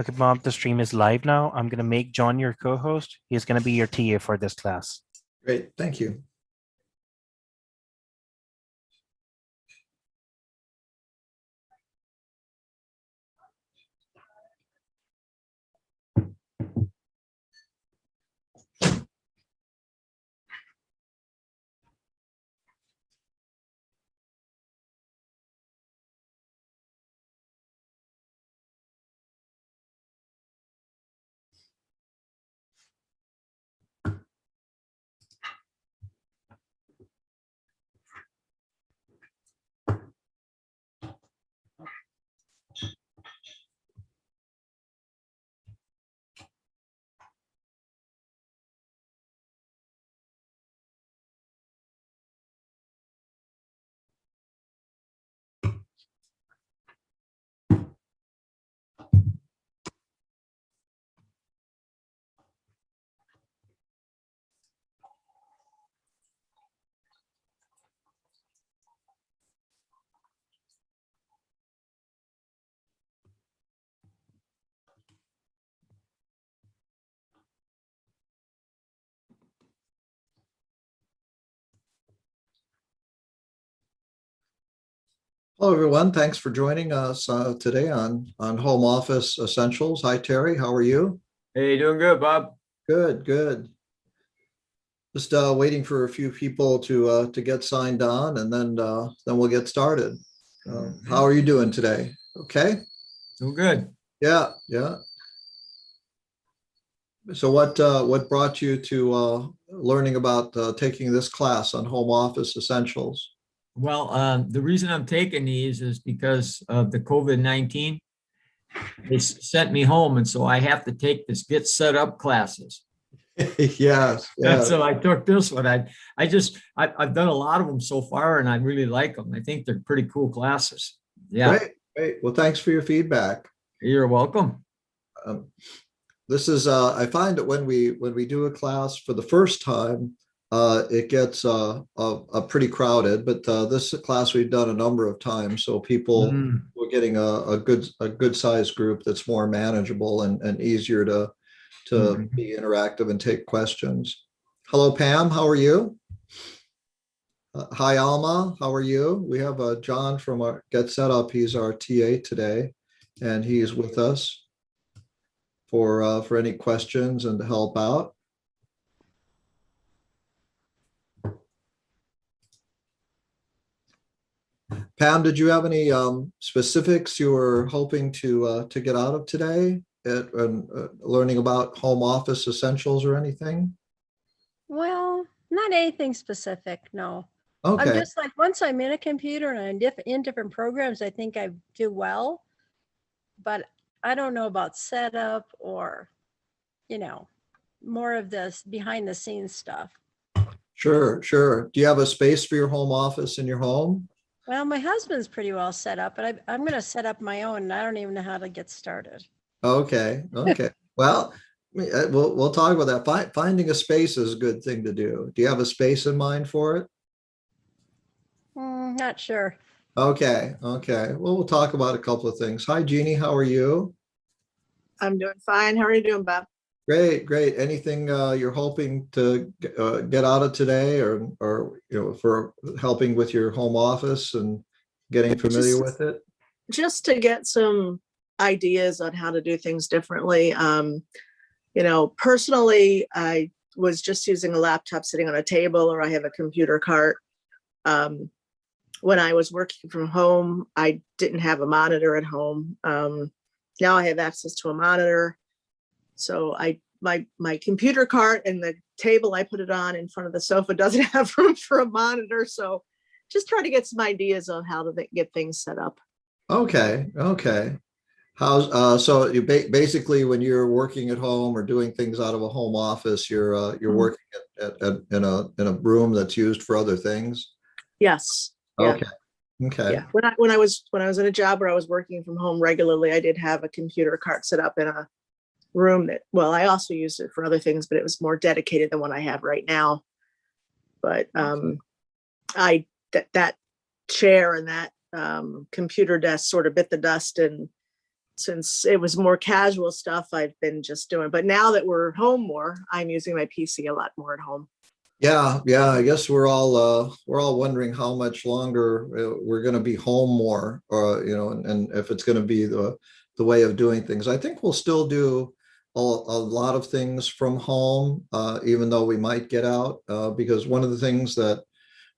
Okay, Bob, the stream is live now. I'm going to make John your co-host. He's going to be your TA for this class. Great, thank you. Hello, everyone. Thanks for joining us today on Home Office Essentials. Hi, Terry. How are you? Hey, doing good, Bob. Good, good. Just waiting for a few people to get signed on, and then we'll get started. How are you doing today? Okay. Doing good. Yeah, yeah. So what brought you to learning about taking this class on Home Office Essentials? Well, the reason I'm taking these is because of the COVID-19. They sent me home, and so I have to take this Get Set Up classes. Yes, And yes. so I took this one. I've done a lot of them so far, and I really like them. I think they're pretty cool classes. Yeah, Great, great. Well, thanks for your feedback. you're welcome. This is I find that when we do a class for the first time, it gets pretty crowded. But this class we've done a number of times, so we're getting a good sized group that's more manageable and easier to be interactive and take questions. Hello, Pam. How are you? Hi, Alma. How are you? We have John from our Get Set Up. He's our TA today, and he's with us for any questions and to help out. Pam, did you have any specifics you were hoping to get out of today at learning about home office essentials or anything? Well, not anything specific, no. I'm Okay, just like, once I'm in a computer and I'm in different programs, I think I do well. But I don't know about setup or, more of this behind the scenes stuff. sure, sure. Do you have a space for your home office in your home? Well, my husband's pretty well set up, but I'm going to set up my own, and I don't even know how to get started. Okay, okay. Well, we'll talk about that. Finding a space is a good thing to do. Do you have a space in mind for it? Not sure. Okay, okay. Well, we'll talk about a couple of things. Hi, Jeannie. How are you? I'm doing fine. How are you doing, Bob? Great, great. Anything you're hoping to get out of today, or for helping with your home office and getting familiar with it? Just to get some ideas on how to do things differently. Personally, I was just using a laptop sitting on a table, or I have a computer cart. When I was working from home, I didn't have a monitor at home. Now I have access to a monitor. So my computer cart and the table I put it on in front of the sofa doesn't have room for a monitor. So just try to get some ideas on how to get things set up. Okay, okay. How's so you basically, when you're working at home or doing things out of a home office, you're working in a room that's used for other things? Yes. Yeah. Okay. Okay. Yeah. When I was in a job where I was working from home regularly, I did have a computer cart set up in a room that, well, I also used it for other things, but it was more dedicated than what I have right now. But that chair and that computer desk sort of bit the dust, and since it was more casual stuff, I've been just doing, but now that we're home more, I'm using my PC a lot more at home. Yeah, I guess we're all wondering how much longer we're going to be home more, or and if it's going to be the way of doing things. I think we'll still do a lot of things from home, even though we might get out, because one of the things that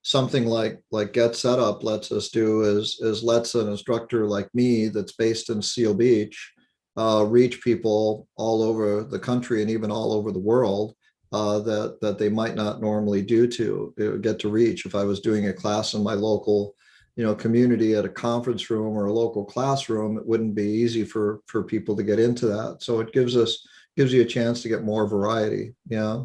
something like Get Set Up lets us do is lets an instructor like me that's based in Seal Beach reach people all over the country and even all over the world that they might not normally get to reach. If I was doing a class in my local community at a conference room or a local classroom, it wouldn't be easy for people to get into that. So it gives you a chance to get more variety. Yeah.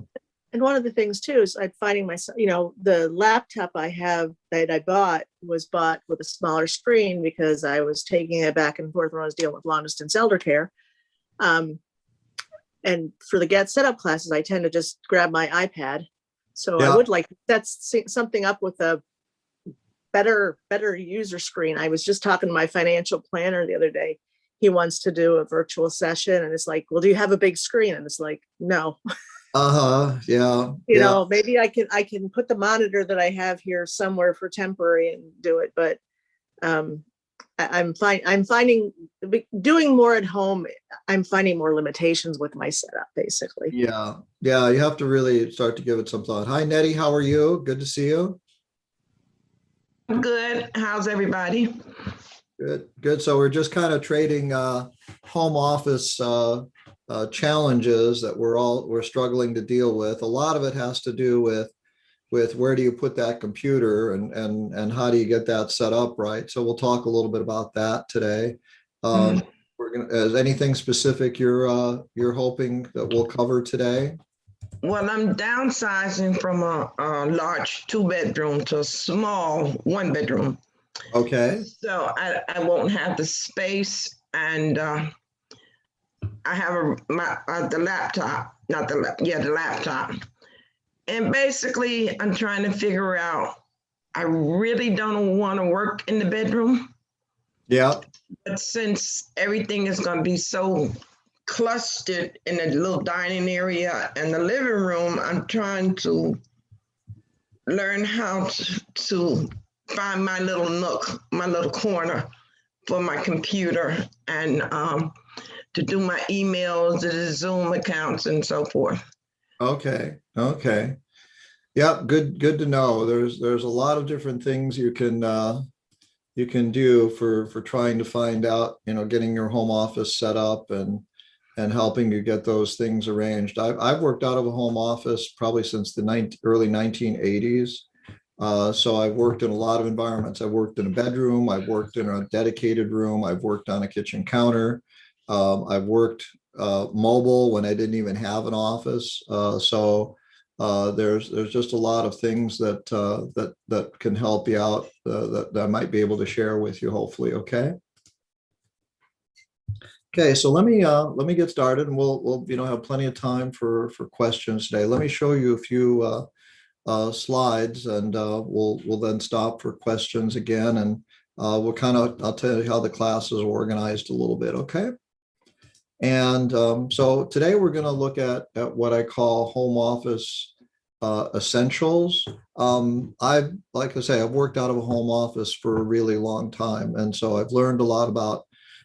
And one of the things too is I'm finding myself, the laptop I have that I bought was bought with a smaller screen because I was taking it back and forth when I was dealing with long distance elder care. And for the Get Set Up classes, I tend to just grab my iPad. So Yeah. I would like to set something up with a better user screen. I was just talking to my financial planner the other day. He wants to do a virtual session and it's like, well, do you have a big screen? And it's like, no. Yeah. Maybe I can put the monitor that I have here somewhere for temporary and do it, but I'm finding doing more at home. I'm finding more limitations with my setup, basically. Yeah. You have to really start to give it some thought. Hi, Nettie. How are you? Good to see you. I'm good. How's everybody? Good. So we're just kind of trading home office challenges that we're struggling to deal with. A lot of it has to do with where do you put that computer and how do you get that set up right. So we'll talk a little bit about that today. Is anything specific you're hoping that we'll cover today? Well, I'm downsizing from a large 2-bedroom to a small 1-bedroom. Okay. So I won't have the space, and I have the laptop, the laptop. And basically, I'm trying to figure out, I really don't want to work in the bedroom. Yeah. But since everything is going to be so clustered in the little dining area and the living room, I'm trying to learn how to find my little nook, my little corner for my computer and to do my emails, the Zoom accounts and so forth. Okay. Yeah, good to know. There's a lot of different things you can do for trying to find out, getting your home office set up and helping you get those things arranged. I've worked out of a home office probably since the early 1980s. So I've worked in a lot of environments. I've worked in a bedroom. I've worked in a dedicated room. I've worked on a kitchen counter. I've worked mobile when I didn't even have an office. So there's just a lot of things that can help you out that I might be able to share with you, hopefully. Okay, so let me get started, and we'll have plenty of time for questions today. Let me show you a few slides, and we'll then stop for questions again, and I'll tell you how the class is organized a little bit. Okay. And so today we're going to look at what I call home office essentials. I've worked out of a home office for a really long time, and so I've learned a lot about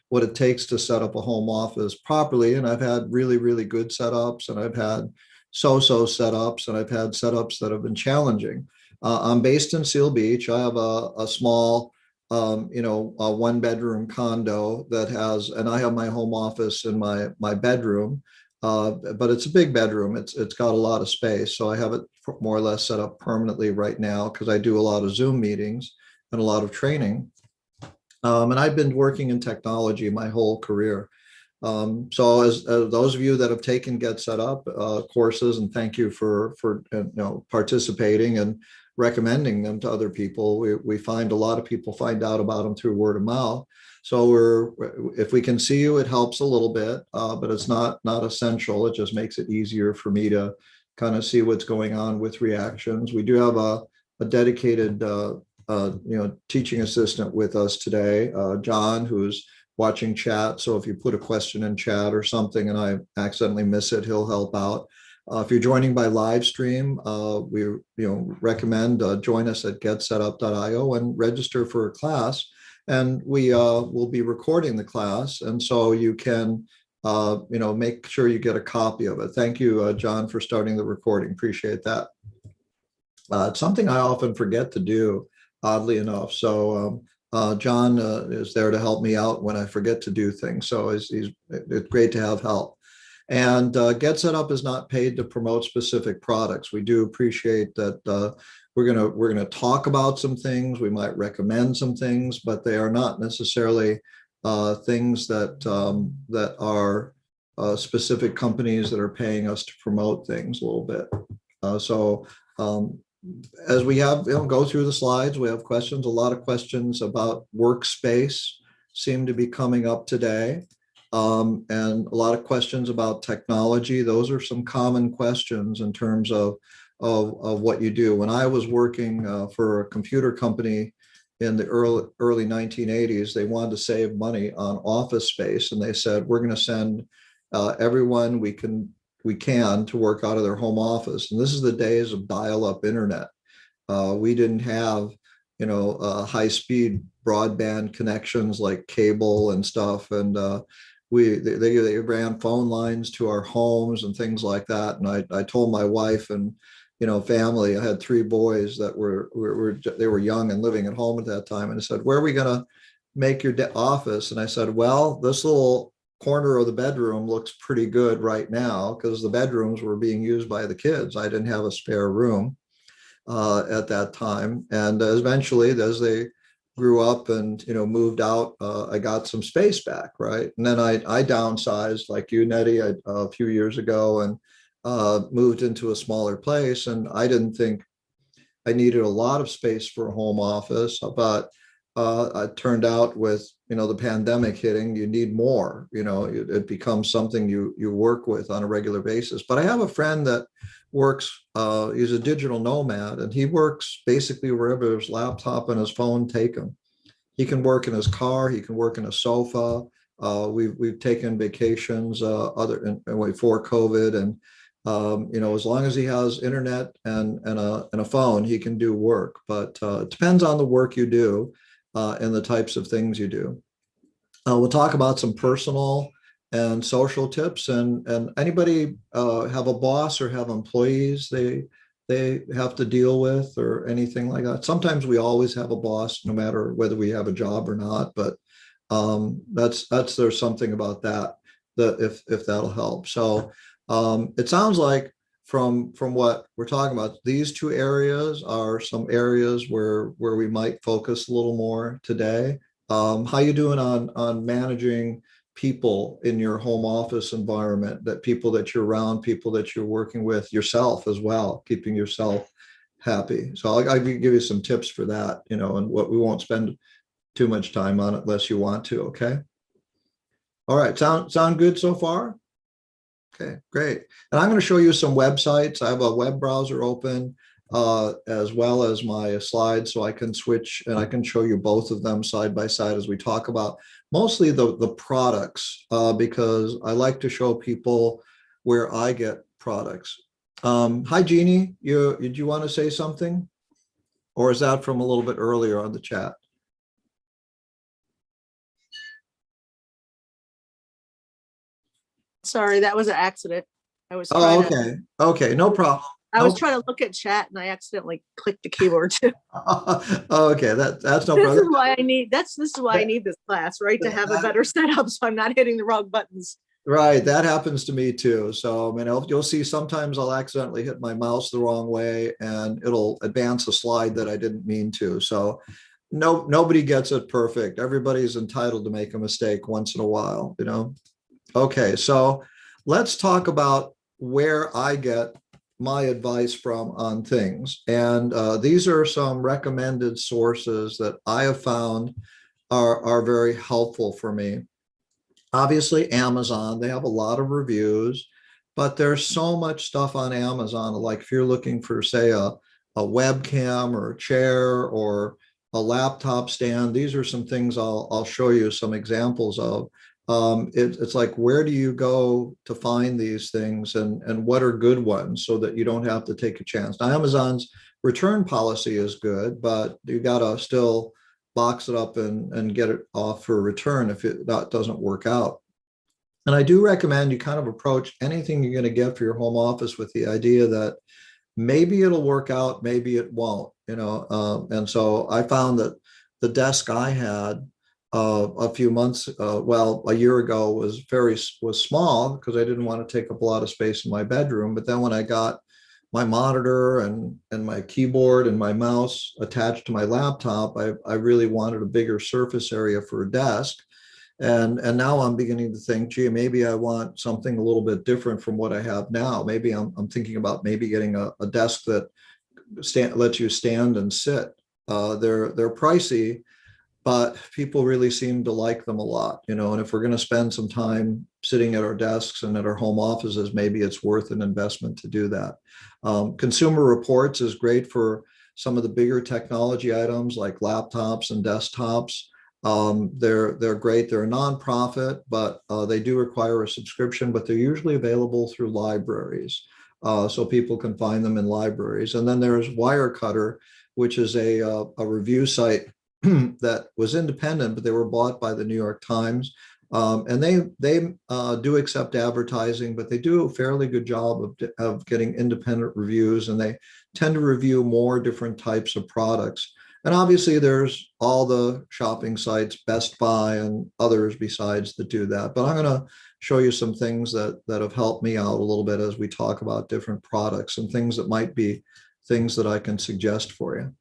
what it takes to set up a home office properly. And I've had really, really good setups, and I've had so-so setups, and I've had setups that have been challenging. I'm based in Seal Beach. I have a small, a 1-bedroom condo that has, and I have my home office in my bedroom, but it's a big bedroom. It's got a lot of space. So I have it more or less set up permanently right now because I do a lot of Zoom meetings and a lot of training. And I've been working in technology my whole career. So as those of you that have taken Get Set Up courses, and thank you for participating and recommending them to other people. We find a lot of people find out about them through word of mouth. So if we can see you, it helps a little bit, but it's not essential. It just makes it easier for me to kind of see what's going on with reactions. We do have a dedicated teaching assistant with us today, John, who's watching chat. So if you put a question in chat or something and I accidentally miss it, he'll help out. If you're joining by live stream, we recommend join us at getsetup.io and register for a class. And we will be recording the class. And so you can, make sure you get a copy of it. Thank you, John, for starting the recording. Appreciate that. It's something I often forget to do, oddly enough. So John is there to help me out when I forget to do things. So it's great to have help. And Get Set Up is not paid to promote specific products. We do appreciate that we're gonna talk about some things. We might recommend some things, but they are not necessarily things that are specific companies that are paying us to promote things a little bit. As we have go through the slides, we have questions. A lot of questions about workspace seem to be coming up today. And a lot of questions about technology. Those are some common questions in terms of what you do. When I was working for a computer company in the early 1980s, they wanted to save money on office space, and they said, we're going to send everyone we can to work out of their home office. And this is the days of dial-up internet. We didn't have high-speed broadband connections like cable and stuff, and they ran phone lines to our homes and things like that. And I told my wife and family, I had 3 boys that were young and living at home at that time, and I said, where are we going to make your office? And I said, well, this little corner of the bedroom looks pretty good right now, because the bedrooms were being used by the kids. I didn't have a spare room at that time. And eventually, as they grew up and moved out, I got some space back, right? And then I downsized like you, Nettie, a few years ago, and moved into a smaller place. And I didn't think I needed a lot of space for a home office, but it turned out with the pandemic hitting, you need more. It becomes something you work with on a regular basis. But I have a friend that works, he's a digital nomad, and he works basically wherever his laptop and his phone take him. He can work in his car, he can work in a sofa. We've taken vacations before COVID, and as long as he has internet and a phone, he can do work. But it depends on the work you do and the types of things you do. We'll talk about some personal and social tips. And anybody have a boss or have employees they have to deal with or anything like that? Sometimes we always have a boss, no matter whether we have a job or not. But there's something about that if that'll help. So it sounds like from what we're talking about, these 2 areas are some areas where we might focus a little more today. How you doing on managing people in your home office environment, that people that you're around, people that you're working with, yourself as well, keeping yourself happy? So I'll give you some tips for that, and what we won't spend too much time on it unless you want to. Okay. All right. Sound good so far? Okay, great. And I'm going to show you some websites. I have a web browser open as well as my slides, so I can switch and I can show you both of them side by side as we talk about mostly the products, because I like to show people where I get products. Hi, Jeannie. Did you want to say something? Or is that from a little bit earlier on the chat? Sorry, that was an accident. I was Oh, trying okay, no problem. I was trying to look at chat and I accidentally clicked the keyboard too. Okay, that's no This problem. is why I need this class, right? To have a better setup, so I'm not hitting the wrong buttons. Right, that happens to me too. So you'll see sometimes I'll accidentally hit my mouse the wrong way and it'll advance a slide that I didn't mean to. So nobody gets it perfect. Everybody's entitled to make a mistake once in a while, Okay, so let's talk about where I get my advice from on things. And these are some recommended sources that I have found are very helpful for me. Obviously, Amazon, they have a lot of reviews, but there's so much stuff on Amazon. Like if you're looking for, say, a webcam or a chair or a laptop stand. These are some things I'll show you some examples of. It's like, where do you go to find these things, and what are good ones, so that you don't have to take a chance. Now, Amazon's return policy is good, but you gotta still box it up and get it off for return if that doesn't work out. And I do recommend you kind of approach anything you're going to get for your home office with the idea that maybe it'll work out, maybe it won't, and so I found that the desk I had a few months, a year ago, was small because I didn't want to take up a lot of space in my bedroom. But then when I got my monitor and my keyboard and my mouse attached to my laptop, I really wanted a bigger surface area for a desk. And now I'm beginning to think, gee, maybe I want something a little bit different from what I have now. Maybe I'm thinking about maybe getting a desk that lets you stand and sit. They're pricey, but people really seem to like them a lot, and if we're going to spend some time sitting at our desks and at our home offices, maybe it's worth an investment to do that. Consumer Reports is great for some of the bigger technology items like laptops and desktops. They're great. They're a nonprofit, but they do require a subscription, but they're usually available through libraries. So people can find them in libraries. And then there's Wirecutter, which is a review site that was independent, but they were bought by the New York Times. And they do accept advertising, but they do a fairly good job of getting independent reviews, and they tend to review more different types of products. And obviously there's all the shopping sites, Best Buy and others besides that do that. But I'm going to show you some things that have helped me out a little bit as we talk about different products and things that might be things that I can suggest for you.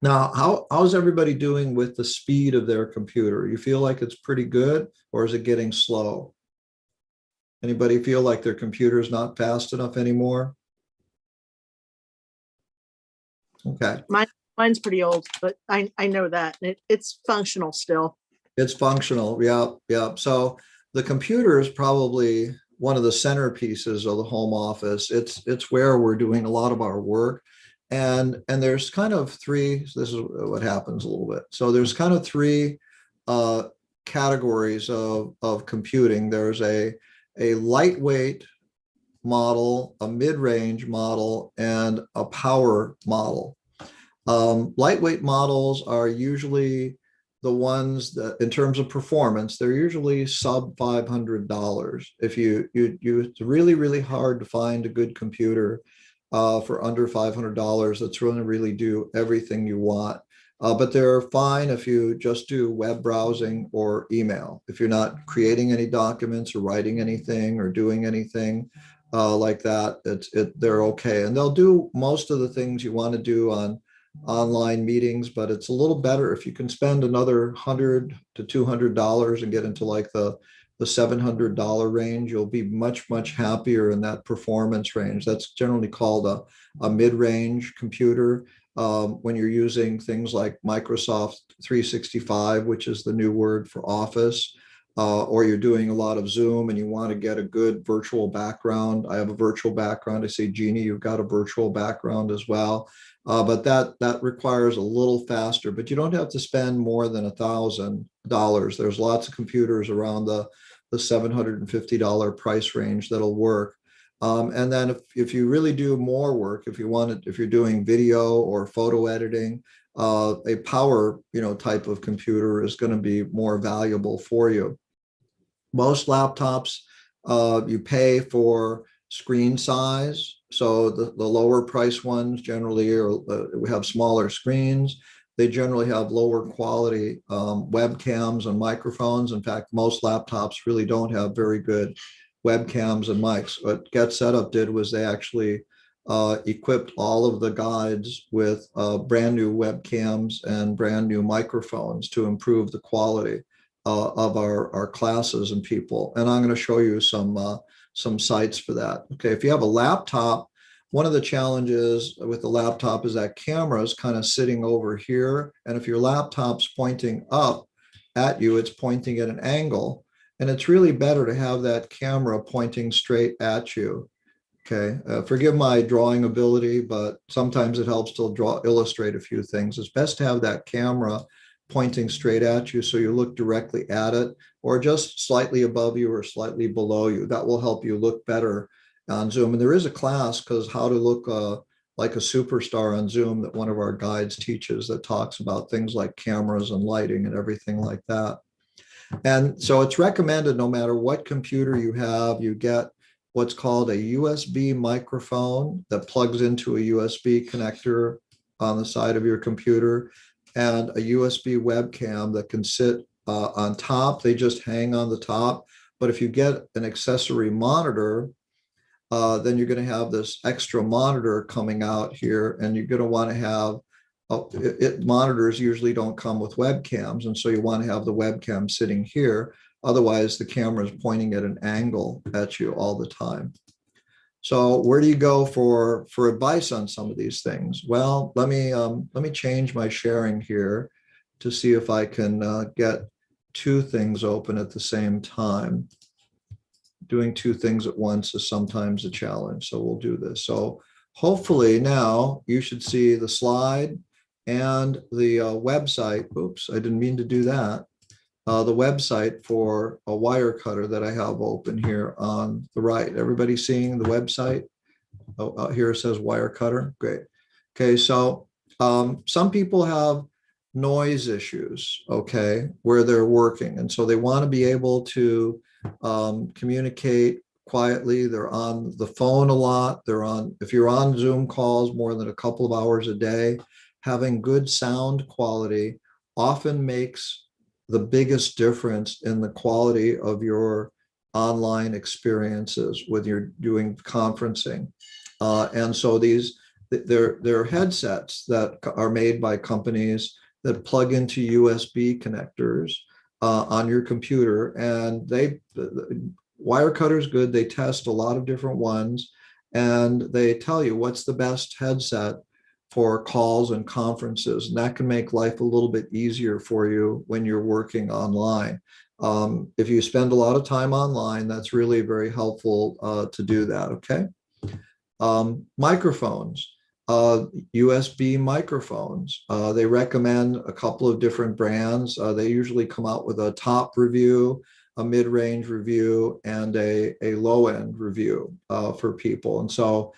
Now, how's everybody doing with the speed of their computer? You feel like it's pretty good, or is it getting slow? Anybody feel like their computer is not fast enough anymore? Okay. Mine's pretty old, but I know that it's functional still. It's functional. Yeah. So the computer is probably one of the centerpieces of the home office. It's where we're doing a lot of our work. And there's kind of three, this is what happens a little bit. So there's kind of three categories of computing. There's a lightweight model, a mid-range model, and a power model. Lightweight models are usually the ones that, in terms of performance, they're usually sub $500. If it's really, really hard to find a good computer for under $500 that's going to really do everything you want. But they're fine if you just do web browsing or email. If you're not creating any documents or writing anything or doing anything like that, they're okay. And they'll do most of the things you want to do on online meetings, but it's a little better if you can spend another $100 to $200 and get into like the $700 range. You'll be much, much happier in that performance range. That's generally called a mid-range computer. When you're using things like Microsoft 365, which is the new word for Office, or you're doing a lot of Zoom and you want to get a good virtual background. I have a virtual background. I say, Jeannie, you've got a virtual background as well. But that requires a little faster, but you don't have to spend more than $1,000. There's lots of computers around the $750 price range that'll work. And then if you really do more work, if you're doing video or photo editing, a power type of computer is going to be more valuable for you. Most laptops, you pay for screen size. So the lower price ones generally we have smaller screens. They generally have lower quality webcams and microphones. In fact, most laptops really don't have very good webcams and mics. What Get Setup did was they actually equipped all of the guides with brand new webcams and brand new microphones to improve the quality of our classes and people. And I'm going to show you some sites for that. Okay, if you have a laptop, one of the challenges with the laptop is that camera is kind of sitting over here. And if your laptop's pointing up at you, it's pointing at an angle. And it's really better to have that camera pointing straight at you. Okay, forgive my drawing ability, but sometimes it helps to illustrate a few things. It's best to have that camera pointing straight at you so you look directly at it, or just slightly above you or slightly below you. That will help you look better on Zoom. And there is a class, because how to look like a superstar on Zoom, that one of our guides teaches, that talks about things like cameras and lighting and everything like that. And so it's recommended, no matter what computer you have, you get what's called a USB microphone that plugs into a USB connector on the side of your computer, and a USB webcam that can sit on top. They just hang on the top. But if you get an accessory monitor, then you're going to have this extra monitor coming out here, and you're going to want to have monitors usually don't come with webcams, and so you want to have the webcam sitting here. Otherwise, the camera is pointing at an angle at you all the time. So where do you go for advice on some of these things? Well, let me change my sharing here to see if I can get two things open at the same time. Doing two things at once is sometimes a challenge, so we'll do this. So hopefully now you should see the slide and the website. Oops, I didn't mean to do that. The website for a Wirecutter that I have open here on the right. Everybody seeing the website? Oh, here it says Wirecutter. Great. Okay, so some people have noise issues, okay, where they're working. And so they want to be able to communicate quietly. They're on the phone a lot. If you're on Zoom calls more than a couple of hours a day, having good sound quality often makes the biggest difference in the quality of your online experiences when you're doing conferencing. And so they're headsets that are made by companies that plug into USB connectors on your computer. And Wirecutter is good. They test a lot of different ones, and they tell you what's the best headset for calls and conferences. And that can make life a little bit easier for you when you're working online. If you spend a lot of time online, that's really very helpful to do that, okay? Microphones, USB microphones. They recommend a couple of different brands. They usually come out with a top review, a mid-range review, and a low-end review for people. And so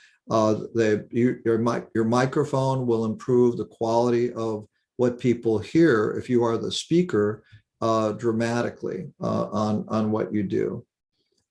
your microphone will improve the quality of what people hear if you are the speaker dramatically on what you do.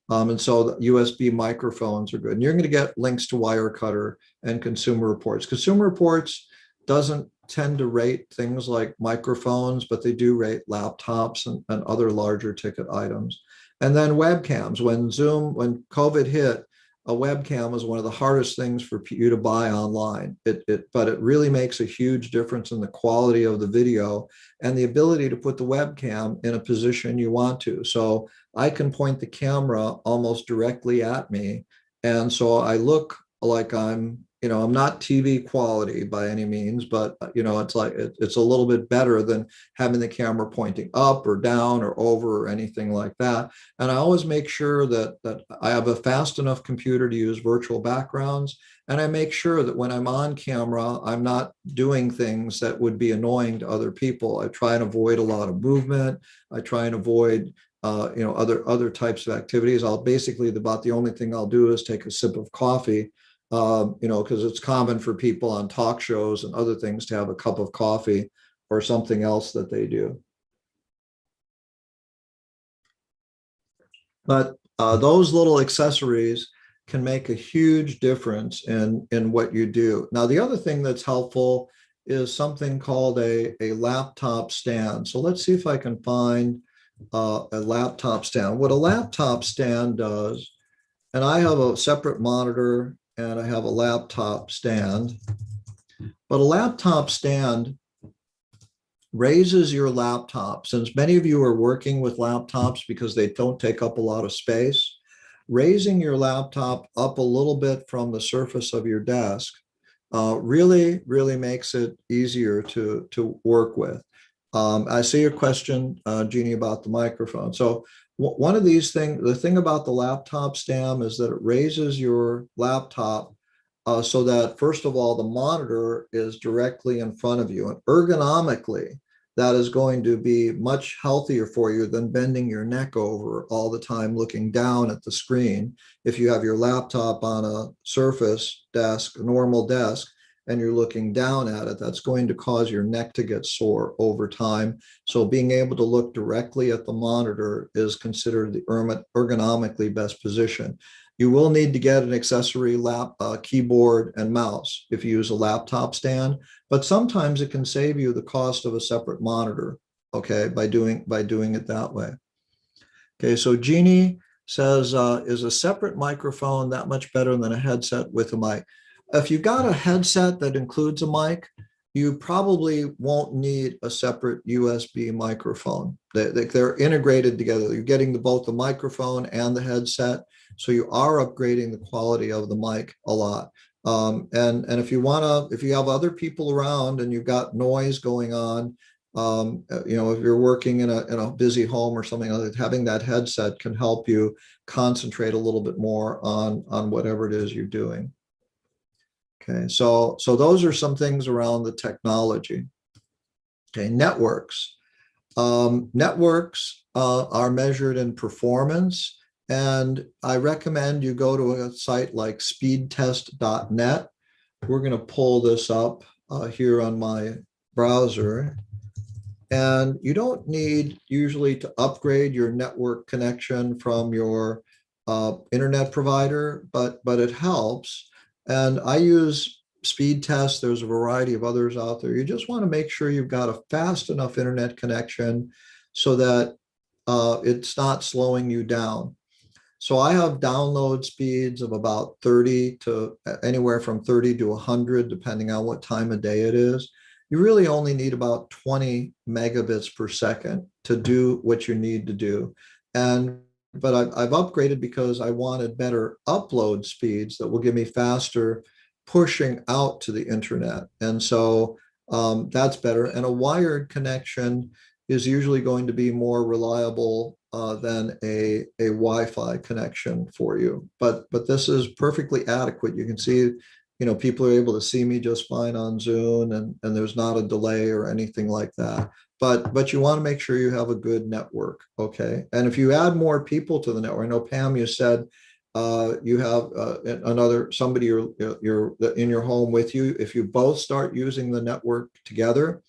And so the USB microphones are good. And you're going to get links to Wirecutter and Consumer Reports. Consumer Reports doesn't tend to rate things like microphones, but they do rate laptops and other larger ticket items. And then webcams. When COVID hit, a webcam was one of the hardest things for you to buy online. But it really makes a huge difference in the quality of the video and the ability to put the webcam in a position you want to. So I can point the camera almost directly at me. And so I look like I'm not TV quality by any means, but it's like it's a little bit better than having the camera pointing up or down or over or anything like that. And I always make sure that I have a fast enough computer to use virtual backgrounds. And I make sure that when I'm on camera, I'm not doing things that would be annoying to other people. I try and avoid a lot of movement. I try and avoid other types of activities. About the only thing I'll do is take a sip of coffee. Because it's common for people on talk shows and other things to have a cup of coffee or something else that they do. But those little accessories can make a huge difference in what you do. Now, the other thing that's helpful is something called a laptop stand. So let's see if I can find a laptop stand. What a laptop stand does, and I have a separate monitor and I have a laptop stand, but a laptop stand raises your laptop. Since many of you are working with laptops because they don't take up a lot of space, raising your laptop up a little bit from the surface of your desk really makes it easier to work with. I see your question, Jeannie, about the microphone. So one of these things, the thing about the laptop stand is that it raises your laptop so that, first of all, the monitor is directly in front of you. And ergonomically, that is going to be much healthier for you than bending your neck over all the time looking down at the screen. If you have your laptop on a Surface desk, a normal desk, and you're looking down at it, that's going to cause your neck to get sore over time. So being able to look directly at the monitor is considered the ergonomically best position. You will need to get an accessory keyboard and mouse if you use a laptop stand, but sometimes it can save you the cost of a separate monitor, okay, by doing it that way. Okay, so Jeannie says, is a separate microphone that much better than a headset with a mic? If you've got a headset that includes a mic, you probably won't need a separate USB microphone. They're integrated together. You're getting both the microphone and the headset. So you are upgrading the quality of the mic a lot. And if you have other people around and you've got noise going on, if you're working in a busy home or something like that, having that headset can help you concentrate a little bit more on whatever it is you're doing. Okay, so those are some things around the technology. Okay, networks. Networks are measured in performance, and I recommend you go to a site like speedtest.net. We're going to pull this up here on my browser. And you don't need usually to upgrade your network connection from your internet provider, but it helps. And I use Speed Test. There's a variety of others out there. You just want to make sure you've got a fast enough internet connection so that it's not slowing you down. So I have download speeds of about 30 to anywhere from 30 to 100, depending on what time of day it is. You really only need about 20 megabits per second to do what you need to do. But I've upgraded because I wanted better upload speeds that will give me faster pushing out to the internet. And so that's better. And a wired connection is usually going to be more reliable than a Wi-Fi connection for you. But this is perfectly adequate. You can see, people are able to see me just fine on Zoom, and there's not a delay or anything like that. But you want to make sure you have a good network, okay? And if you add more people to the network, I know Pam, you said you have somebody you're in your home with you. If you both start using the network together,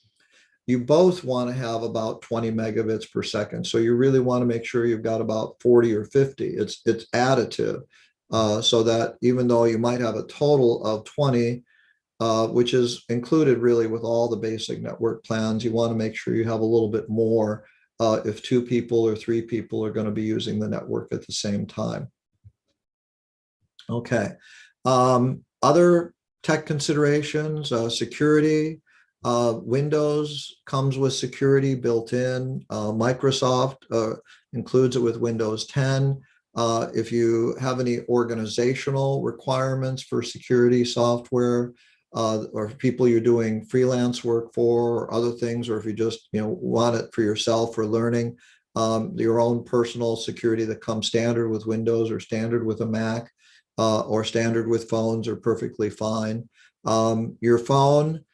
you both want to have about 20 megabits per second. So you really want to make sure you've got about 40 or 50. It's additive, so that even though you might have a total of 20, which is included really with all the basic network plans, you want to make sure you have a little bit more if 2 people or 3 people are going to be using the network at the same time. Okay. Other tech considerations, security. Windows comes with security built in. Microsoft includes it with Windows 10. If you have any organizational requirements for security software, or people you're doing freelance work for or other things, or if you just want it for yourself for learning, your own personal security that comes standard with Windows or standard with a Mac or standard with phones are perfectly fine. Your phone,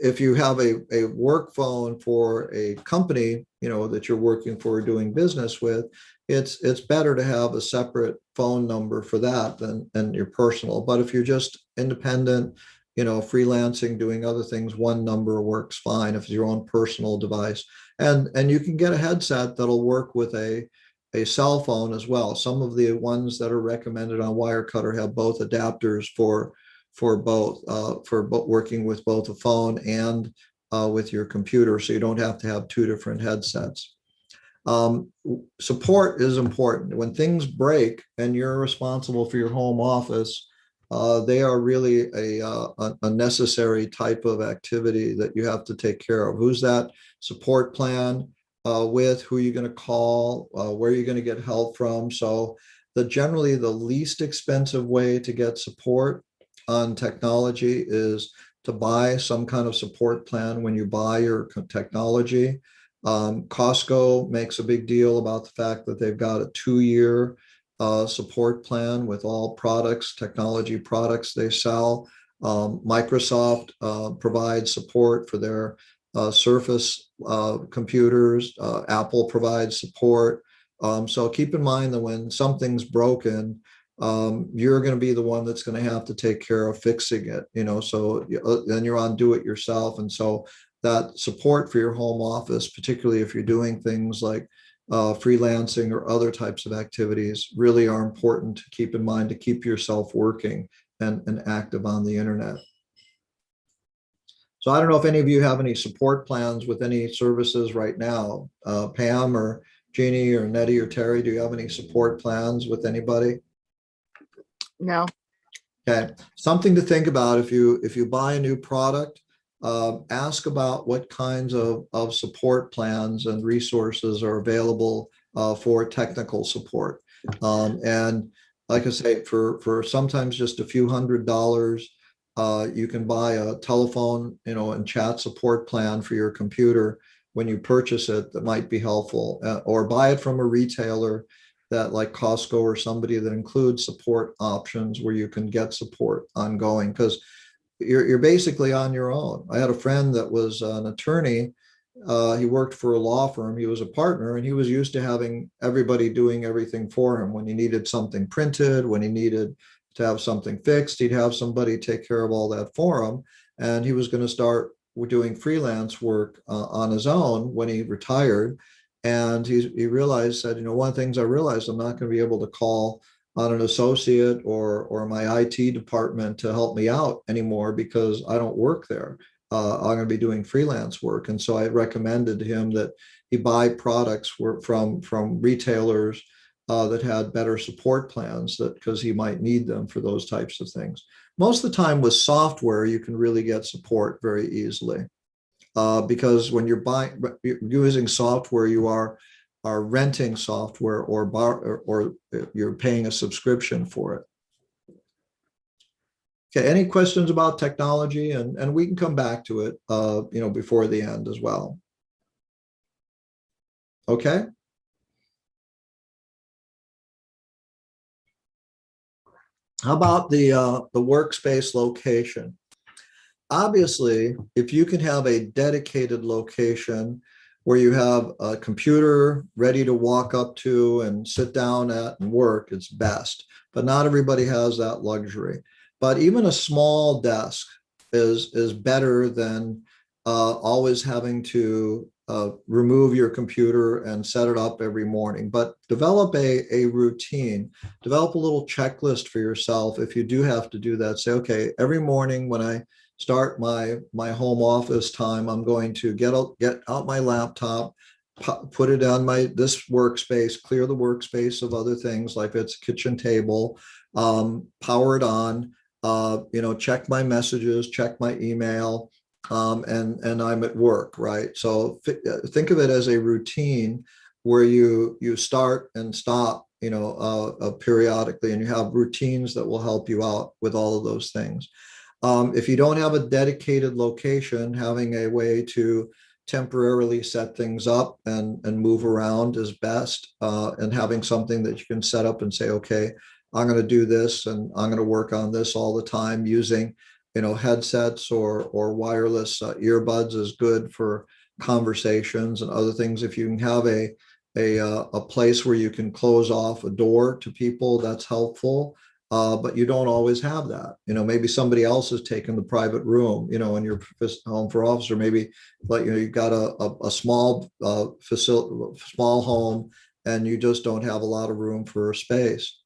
if you have a work phone for a company that you're working for or doing business with, it's better to have a separate phone number for that than your personal. But if you're just independent, freelancing, doing other things, one number works fine if it's your own personal device. And you can get a headset that'll work with a cell phone as well. Some of the ones that are recommended on Wirecutter have both adapters for both working with both a phone and with your computer, so you don't have to have 2 different headsets. Support is important. When things break and you're responsible for your home office, they are really a necessary type of activity that you have to take care of. Who's that support plan with? Who are you going to call? Where are you going to get help from? So generally the least expensive way to get support on technology is to buy some kind of support plan when you buy your technology. Costco makes a big deal about the fact that they've got a 2-year support plan with all products, technology products they sell. Microsoft provides support for their Surface computers. Apple provides support. So keep in mind that when something's broken, you're going to be the one that's going to have to take care of fixing it, so then you're on do it yourself. And so that support for your home office, particularly if you're doing things like freelancing or other types of activities, really are important to keep in mind to keep yourself working and active on the internet. So I don't know if any of you have any support plans with any services right now. Pam or Jeannie or Nettie or Terry, do you have any support plans with anybody? No. Okay, something to think about if you buy a new product, ask about what kinds of support plans and resources are available for technical support. And like I say, for sometimes just a few $100s, you can buy a telephone, and chat support plan for your computer when you purchase it that might be helpful, or buy it from a retailer that like Costco or somebody that includes support options where you can get support ongoing, because you're basically on your own. I had a friend that was an attorney. He worked for a law firm. He was a partner, and he was used to having everybody doing everything for him. When he needed something printed, when he needed to have something fixed, he'd have somebody take care of all that for him. And he was going to start doing freelance work on his own when he retired. And he realized that, one of the things I realized, I'm not going to be able to call on an associate or my IT department to help me out anymore because I don't work there. I'm going to be doing freelance work. And so I recommended to him that he buy products from retailers that had better support plans, because he might need them for those types of things. Most of the time with software, you can really get support very easily. Because when you're using software, you are renting software or you're paying a subscription for it. Okay, any questions about technology? And we can come back to it, before the end as well. Okay. How about the workspace location? Obviously, if you can have a dedicated location where you have a computer ready to walk up to and sit down at and work, it's best. But not everybody has that luxury. But even a small desk is better than always having to remove your computer and set it up every morning. But develop a routine, develop a little checklist for yourself. If you do have to do that, say, okay, every morning when I start my home office time, I'm going to get out my laptop, put it on this workspace, clear the workspace of other things like it's a kitchen table, power it on, check my messages, check my email, and I'm at work, right? So think of it as a routine where you start and stop, periodically, and you have routines that will help you out with all of those things. If you don't have a dedicated location, having a way to temporarily set things up and move around is best, and having something that you can set up and say, okay, I'm going to do this and I'm going to work on this all the time using, headsets or wireless earbuds is good for conversations and other things. If you can have a place where you can close off a door to people, that's helpful. But you don't always have that. Maybe somebody else has taken the private room, in your home for office, or maybe like, you've got a small facility, small home, and you just don't have a lot of room for space.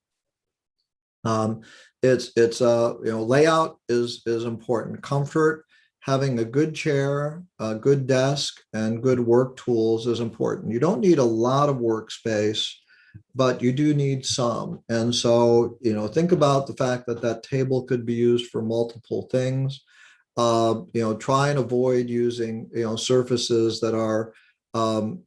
Layout is important. Comfort, having a good chair, a good desk, and good work tools is important. You don't need a lot of workspace, but you do need some. And so, think about the fact that table could be used for multiple things. Try and avoid using, surfaces that are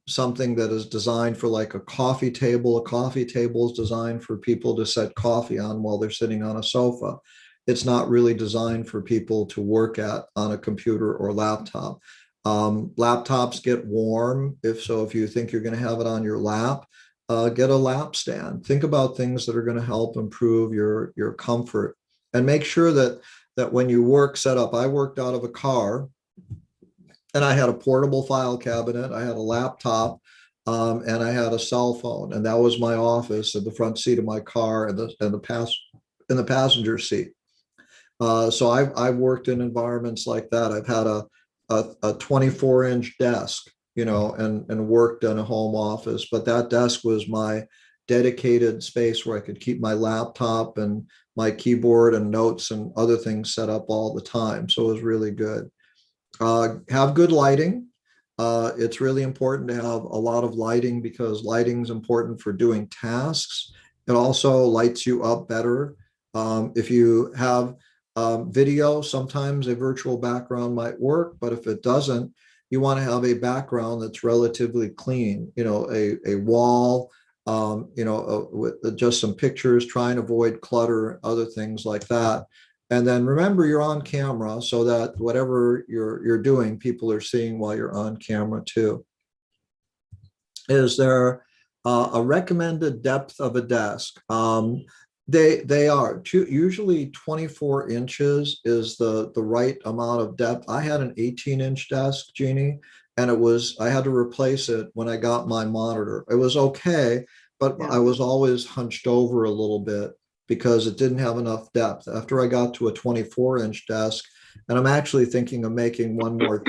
something that is designed for like a coffee table. A coffee table is designed for people to set coffee on while they're sitting on a sofa. It's not really designed for people to work at on a computer or laptop. Laptops get warm. If you think you're going to have it on your lap, get a lap stand. Think about things that are going to help improve your comfort, and make sure that when you work set up. I worked out of a car, and I had a portable file cabinet. I had a laptop, and I had a cell phone, and that was my office in the front seat of my car, and in the passenger seat. So I've worked in environments like that. I've had a 24-inch desk, and worked in a home office, but that desk was my dedicated space where I could keep my laptop and my keyboard and notes and other things set up all the time. So it was really good. Have good lighting. It's really important to have a lot of lighting, because lighting is important for doing tasks. It also lights you up better. If you have video, sometimes a virtual background might work, but if it doesn't, you want to have a background that's relatively clean, a wall, with just some pictures, try and avoid clutter, other things like that. And then remember, you're on camera, so that whatever you're doing, people are seeing while you're on camera too. Is there a recommended depth of a desk? They are usually 24 inches is the right amount of depth. I had an 18-inch desk, Jeannie, and I had to replace it when I got my monitor. It was okay, but Yeah. I was always hunched over a little bit because it didn't have enough depth. After I got to a 24-inch desk, and I'm actually thinking of making one more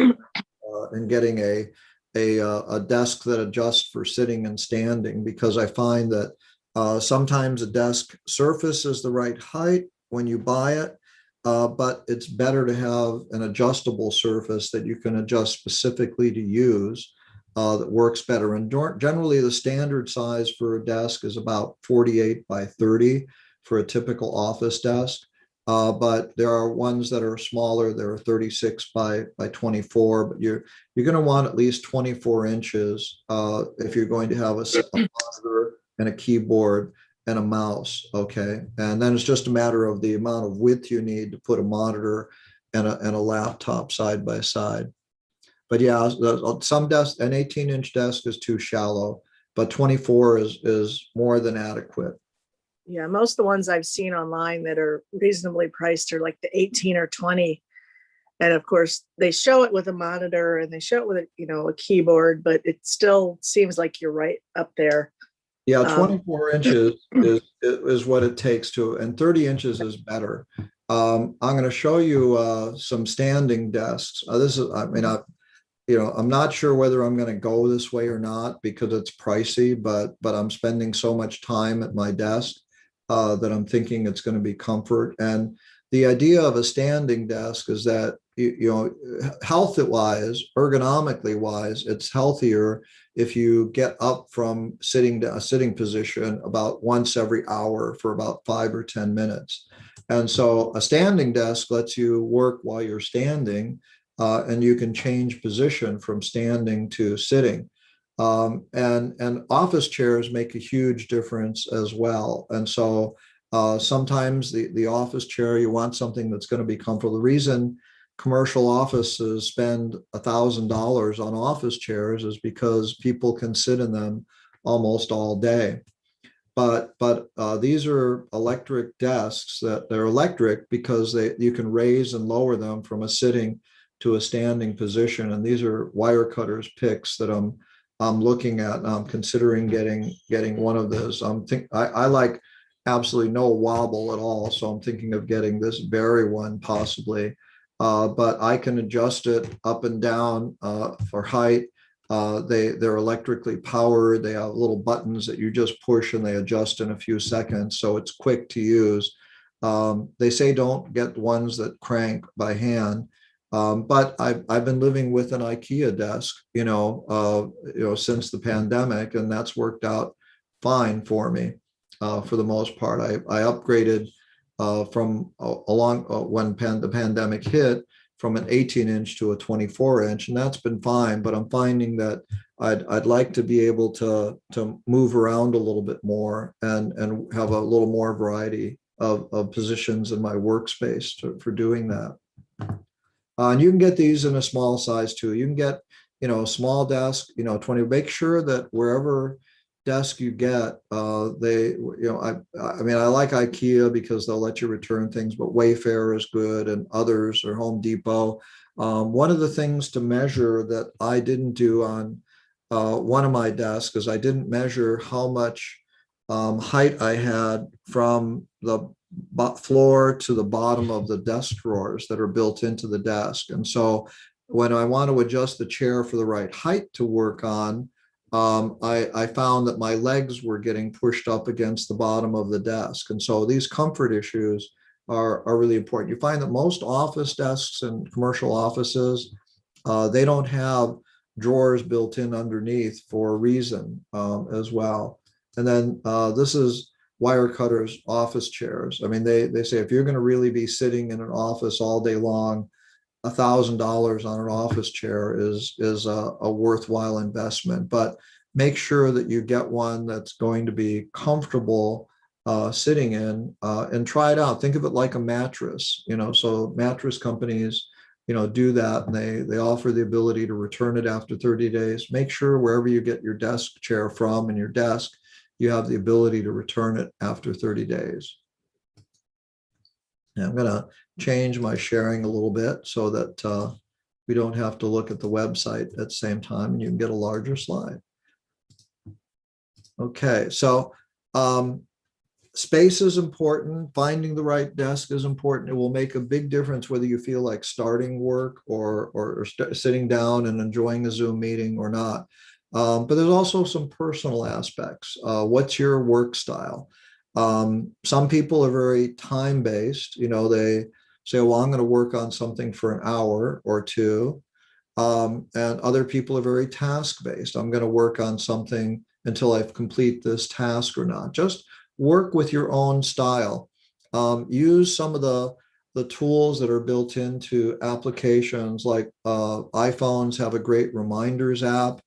and getting a desk that adjusts for sitting and standing, because I find that sometimes a desk surface is the right height when you buy it, but it's better to have an adjustable surface that you can adjust specifically to use, that works better. And generally, the standard size for a desk is about 48 by 30 for a typical office desk. But there are ones that are smaller. There are 36 by 24, but you're going to want at least 24 inches if you're going to have a monitor and a keyboard and a mouse. Okay. And then it's just a matter of the amount of width you need to put a monitor and a laptop side by side. But yeah, some desks, an 18-inch desk is too shallow, but 24 is more than adequate. Yeah, most of the ones I've seen online that are reasonably priced are like the 18 or 20. And of course, they show it with a monitor and they show it with a keyboard, but it still seems like you're right up there. Yeah, 24 inches is what it takes to, and 30 inches is better. I'm going to show you some standing desks. I'm not sure whether I'm going to go this way or not because it's pricey, but I'm spending so much time at my desk that I'm thinking it's going to be comfort. And the idea of a standing desk is that, health-wise, ergonomically wise, it's healthier if you get up from a sitting position about once every hour for about 5 or 10 minutes. And so a standing desk lets you work while you're standing, and you can change position from standing to sitting. And office chairs make a huge difference as well. And so sometimes the office chair, you want something that's going to be comfortable. The reason commercial offices spend $1,000 on office chairs is because people can sit in them almost all day. But these are electric desks that they're electric because you can raise and lower them from a sitting to a standing position. And these are Wirecutters picks that I'm looking at, and I'm considering getting one of those. I like absolutely no wobble at all, so I'm thinking of getting this Barry one possibly. But I can adjust it up and down for height. They're electrically powered. They have little buttons that you just push and they adjust in a few seconds, so it's quick to use. They say don't get ones that crank by hand. But I've been living with an IKEA desk, since the pandemic, and that's worked out fine for me for the most part. I upgraded from when the pandemic hit from an 18-inch to a 24-inch, and that's been fine. But I'm finding that I'd like to be able to move around a little bit more and have a little more variety of positions in my workspace for doing that. And you can get these in a small size too. You can get, a small desk, 20, make sure that wherever desk you get, I mean, I like IKEA because they'll let you return things, but Wayfair is good and others, or Home Depot. One of the things to measure that I didn't do on one of my desks is I didn't measure how much height I had from the floor to the bottom of the desk drawers that are built into the desk. And so when I want to adjust the chair for the right height to work on, I found that my legs were getting pushed up against the bottom of the desk. And so these comfort issues are really important. You find that most office desks and commercial offices, they don't have drawers built in underneath for a reason as well. And then this is Wirecutter's office chairs. I mean, they say if you're going to really be sitting in an office all day long, $1,000 on an office chair is a worthwhile investment. But make sure that you get one that's going to be comfortable sitting in, and try it out. Think of it like a mattress. So mattress companies, do that, and they offer the ability to return it after 30 days. Make sure wherever you get your desk chair from and your desk, you have the ability to return it after 30 days. Now I'm going to change my sharing a little bit so that we don't have to look at the website at the same time, and you can get a larger slide. Okay, so space is important. Finding the right desk is important. It will make a big difference whether you feel like starting work or sitting down and enjoying a Zoom meeting or not. But there's also some personal aspects. What's your work style? Some people are very time-based. They say, well, I'm going to work on something for an hour or two. And other people are very task-based. I'm going to work on something until I complete this task or not. Just work with your own style. Use some of the tools that are built into applications, like iPhones have a great reminders app.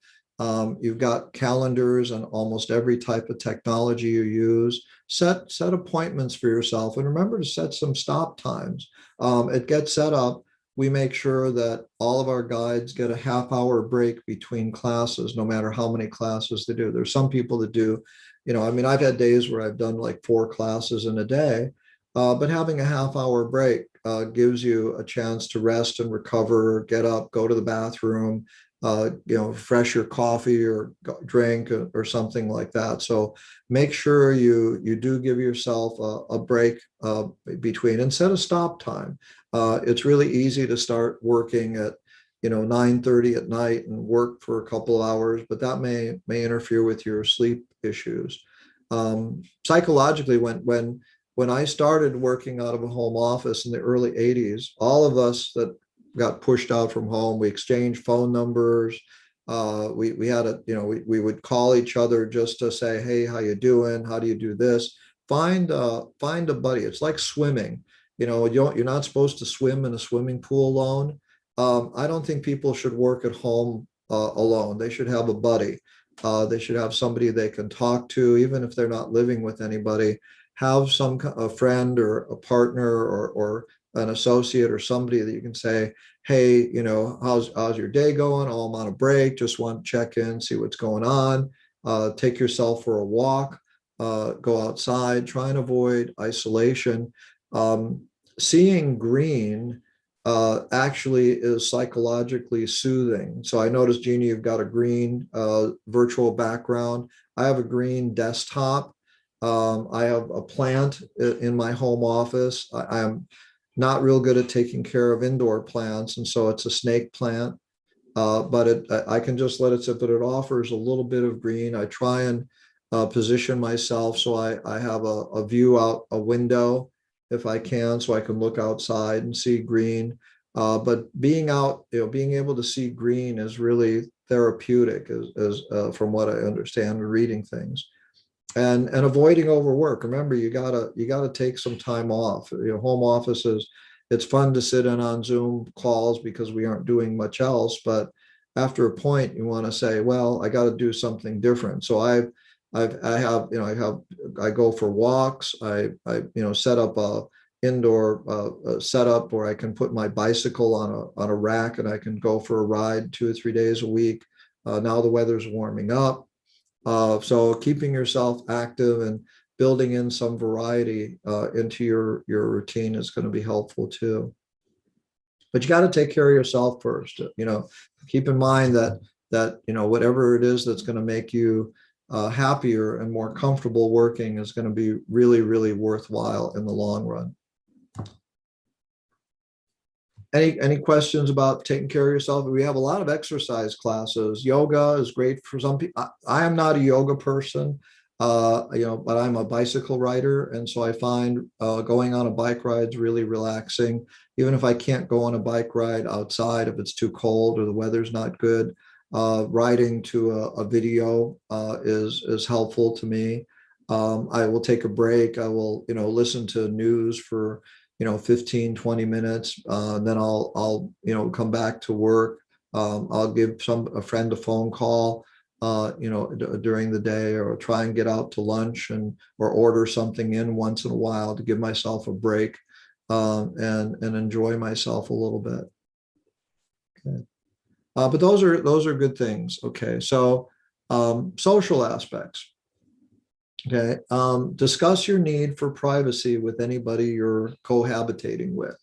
You've got calendars and almost every type of technology you use. Set appointments for yourself, and remember to set some stop times. It gets set up. We make sure that all of our guides get a half-hour break between classes, no matter how many classes they do. There's some people that do, I mean, I've had days where I've done like 4 classes in a day, but having a half-hour break gives you a chance to rest and recover, get up, go to the bathroom, refresh your coffee or drink or something like that. So make sure you do give yourself a break between, and set a stop time. It's really easy to start working at 9:30 at night and work for a couple of hours, but that may interfere with your sleep issues. Psychologically, when I started working out of a home office in the early 80s, all of us that got pushed out from home, we exchanged phone numbers. We had we would call each other just to say, hey, how you doing? How do you do this? Find a buddy. It's like swimming. You're not supposed to swim in a swimming pool alone. I don't think people should work at home alone. They should have a buddy. They should have somebody they can talk to, even if they're not living with anybody. Have a friend or a partner or an associate or somebody that you can say, hey, how's your day going? Oh, I'm on a break. Just want to check in, see what's going on. Take yourself for a walk. Go outside. Try and avoid isolation. Seeing green actually is psychologically soothing. So I noticed, Jeannie, you've got a green virtual background. I have a green desktop. I have a plant in my home office. I'm not real good at taking care of indoor plants, and so it's a snake plant. But I can just let it sit, but it offers a little bit of green. I try and position myself so I have a view out a window if I can, so I can look outside and see green. But being out, being able to see green is really therapeutic, as from what I understand reading things. And avoiding overwork. Remember, you gotta take some time off. Home offices, it's fun to sit in on Zoom calls because we aren't doing much else. But after a point, you want to say, well, I got to do something different. So I go for walks. I set up indoor setup where I can put my bicycle on a rack and I can go for a ride 2 or 3 days a week. Now the weather's warming up. So keeping yourself active and building in some variety into your routine is going to be helpful too. But you got to take care of yourself first. Keep in mind that whatever it is that's going to make you happier and more comfortable working is going to be really, really worthwhile in the long run. Any questions about taking care of yourself? We have a lot of exercise classes. Yoga is great for some people. I am not a yoga person, but I'm a bicycle rider. And so I find going on a bike ride is really relaxing. Even if I can't go on a bike ride outside, if it's too cold or the weather's not good, riding to a video is helpful to me. I will take a break. I will, listen to news for 15, 20 minutes. Then I'll come back to work. I'll give a friend a phone call, during the day, or try and get out to lunch or order something in once in a while to give myself a break, and enjoy myself a little bit. Okay. But those are good things. Okay. So, social aspects. Okay. Discuss your need for privacy with anybody you're cohabitating with,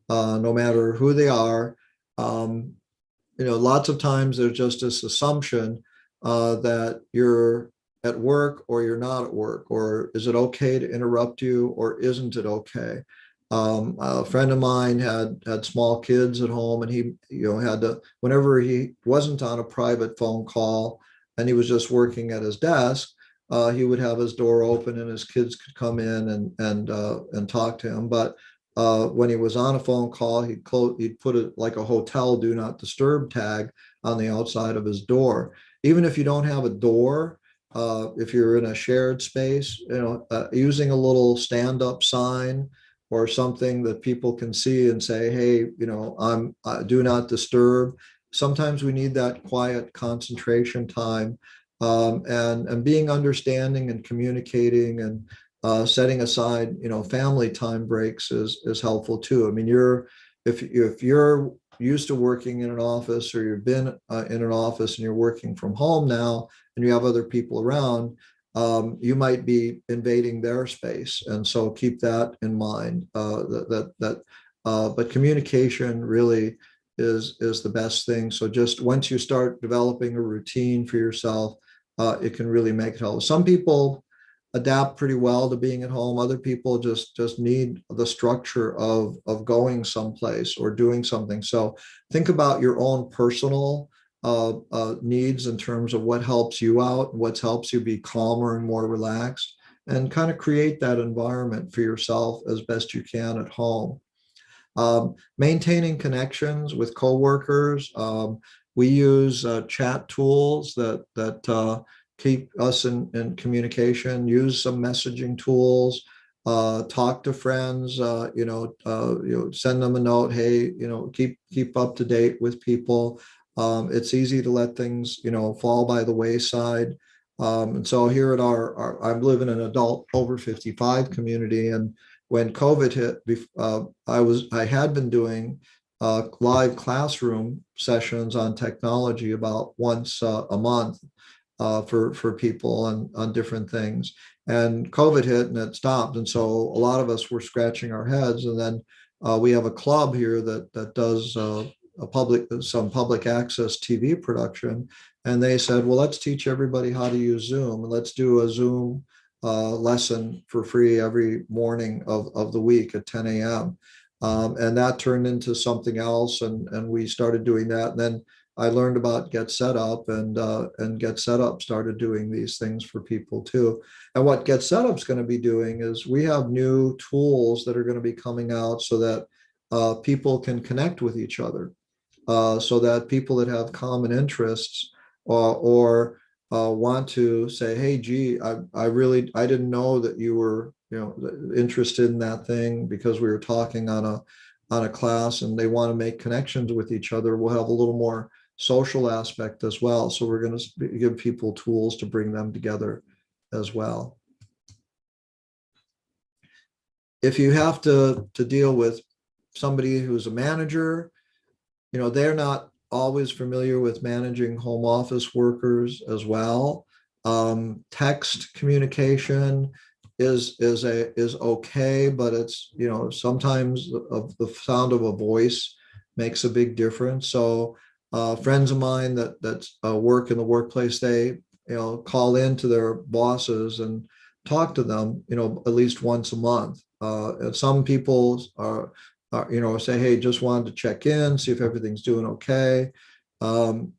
no matter who they are. Lots of times there's just this assumption that you're at work or you're not at work, or is it okay to interrupt you or isn't it okay? A friend of mine had small kids at home, and he had to, whenever he wasn't on a private phone call and he was just working at his desk, he would have his door open and his kids could come in and talk to him. But when he was on a phone call, he'd put it like a hotel do not disturb tag on the outside of his door. Even if you don't have a door, if you're in a shared space, using a little stand-up sign or something that people can see and say, hey, I'm do not disturb. Sometimes we need that quiet concentration time, and being understanding and communicating and setting aside, family time breaks is helpful too. I mean, if you're used to working in an office, or you've been in an office and you're working from home now and you have other people around, you might be invading their space. And so keep that in mind, but communication really is the best thing. So just once you start developing a routine for yourself, it can really make it help. Some people adapt pretty well to being at home. Other people just need the structure of going someplace or doing something. So think about your own personal needs in terms of what helps you out, what helps you be calmer and more relaxed, and kind of create that environment for yourself as best you can at home. Maintaining connections with coworkers. We use chat tools that keep us in communication. Use some messaging tools. Talk to friends. Send them a note. Hey, keep up to date with people. It's easy to let things fall by the wayside. And so here at I live in an adult over 55 community, and when COVID hit, I had been doing live classroom sessions on technology about once a month for people on different things. And COVID hit and it stopped. And so a lot of us were scratching our heads. And then we have a club here that does some public access TV production. And they said, well, let's teach everybody how to use Zoom, and let's do a Zoom lesson for free every morning of the week at 10 a.m. And that turned into something else. And we started doing that. And then I learned about Get Set Up, and Get Set Up started doing these things for people too. And what Get Set Up is going to be doing is we have new tools that are going to be coming out so that people can connect with each other, so that people that have common interests or want to say, hey, gee, I didn't know that you were interested in that thing because we were talking on a class, and they want to make connections with each other. We'll have a little more social aspect as well. So we're going to give people tools to bring them together as well. if you have to deal with somebody who's a manager, they're not always familiar with managing home office workers as well. Text communication is okay, but it's, sometimes the sound of a voice makes a big difference. So friends of mine that work in the workplace, they call in to their bosses and talk to them, at least once a month. And some people say, hey, just wanted to check in, see if everything's doing okay. And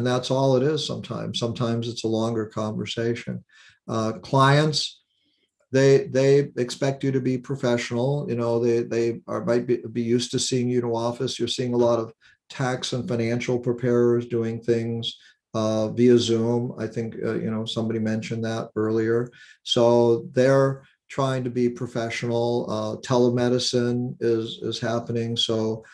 that's all it is sometimes. Sometimes it's a longer conversation. Clients, they expect you to be professional. They might be used to seeing you in office. You're seeing a lot of tax and financial preparers doing things via Zoom. I think, somebody mentioned that earlier. So they're trying to be professional. Telemedicine is happening. So